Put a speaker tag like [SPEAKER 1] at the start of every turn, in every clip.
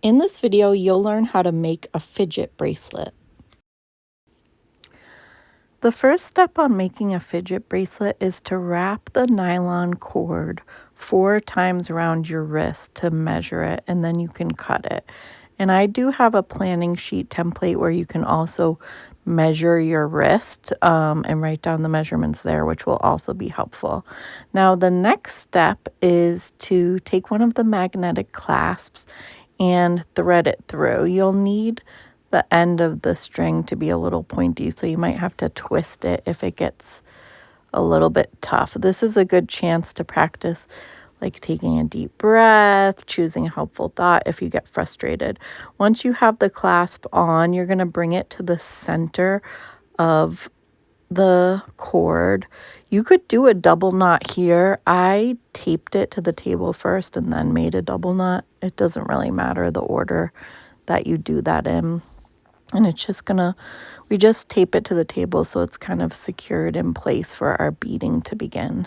[SPEAKER 1] In this video, you'll learn how to make a fidget bracelet. The first step on making a fidget bracelet is to wrap the nylon cord 4 times around your wrist to measure it, and then you can cut it. And I do have a planning sheet template where you can also measure your wrist and write down the measurements there, which will also be helpful. Now, the next step is to take one of the magnetic clasps and thread it through. You'll need the end of the string to be a little pointy, so you might have to twist it if it gets a little bit tough. This is a good chance to practice like taking a deep breath, choosing a helpful thought if you get frustrated. Once you have the clasp on, you're going to bring it to the center of the cord. You could do a double knot here. I taped it to the table first and then made a double knot. It doesn't really matter the order that you do that in. And it's just gonna, we just tape it to the table so it's kind of secured in place for our beading to begin.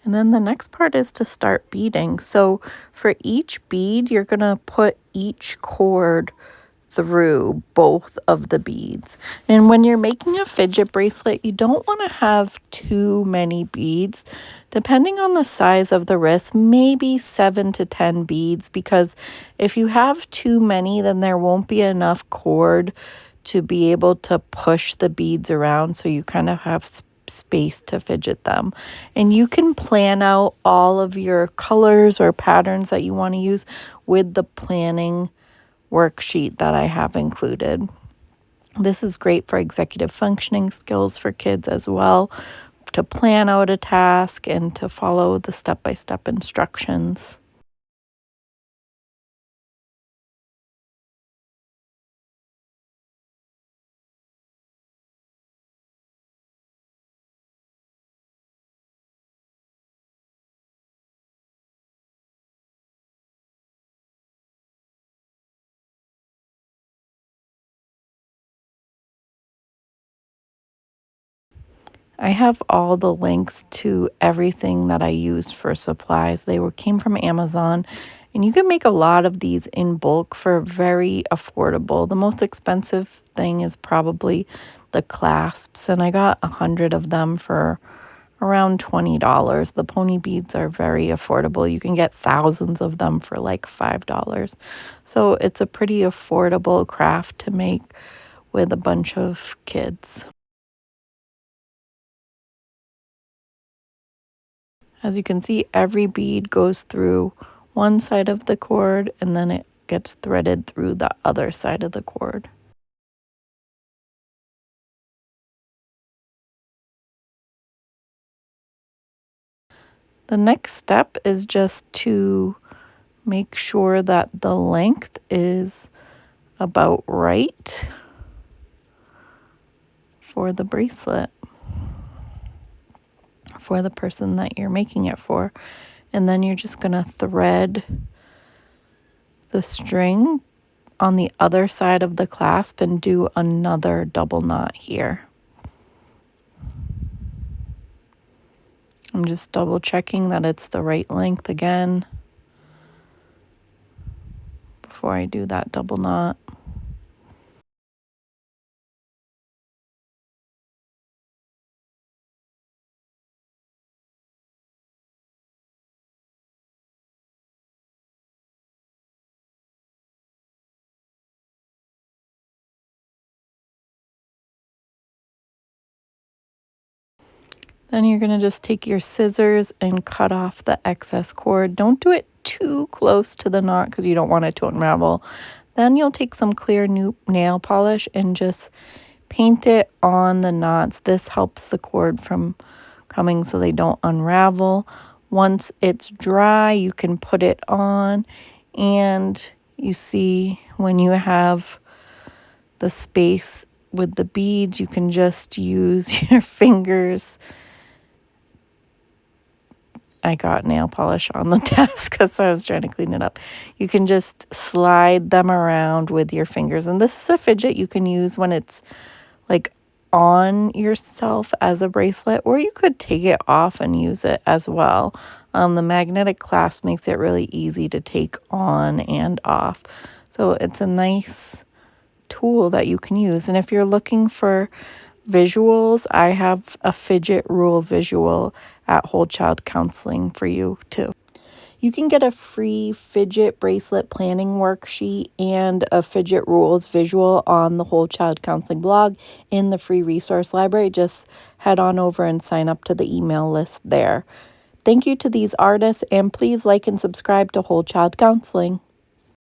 [SPEAKER 1] And then the next part is to start beading. So for each bead, you're gonna put each cord through both of the beads. And when you're making a fidget bracelet, you don't want to have too many beads. Depending on the size of the wrist, maybe 7 to 10 beads, because if you have too many, then there won't be enough cord to be able to push the beads around, so you kind of have space to fidget them. And you can plan out all of your colors or patterns that you want to use with the planning worksheet that I have included. This is great for executive functioning skills for kids as well, to plan out a task and to follow the step-by-step instructions. I have all the links to everything that I used for supplies. Came from Amazon, and you can make a lot of these in bulk for very affordable. The most expensive thing is probably the clasps, and I got 100 of them for around $20. The pony beads are very affordable. You can get thousands of them for like $5. So it's a pretty affordable craft to make with a bunch of kids. As you can see, every bead goes through one side of the cord and then it gets threaded through the other side of the cord. The next step is just to make sure that the length is about right for the bracelet, for the person that you're making it for. And then you're just going to thread the string on the other side of the clasp and do another double knot here. I'm just double checking that it's the right length again before I do that double knot. Then you're going to just take your scissors and cut off the excess cord. Don't do it too close to the knot because you don't want it to unravel. Then you'll take some clear nail polish and just paint it on the knots. This helps the cord from coming so they don't unravel. Once it's dry, you can put it on, and you see when you have the space with the beads, you can just use your fingers I got nail polish on the desk, so I was trying to clean it up. You can just slide them around with your fingers. And this is a fidget you can use when it's like on yourself as a bracelet, or you could take it off and use it as well. The magnetic clasp makes it really easy to take on and off. So it's a nice tool that you can use. And if you're looking for visuals, I have a fidget rule visual at Whole Child Counseling for you too. You can get a free fidget bracelet planning worksheet and a fidget rules visual on the Whole Child Counseling blog in the free resource library. Just head on over and sign up to the email list there. Thank you to these artists, and please like and subscribe to Whole Child Counseling.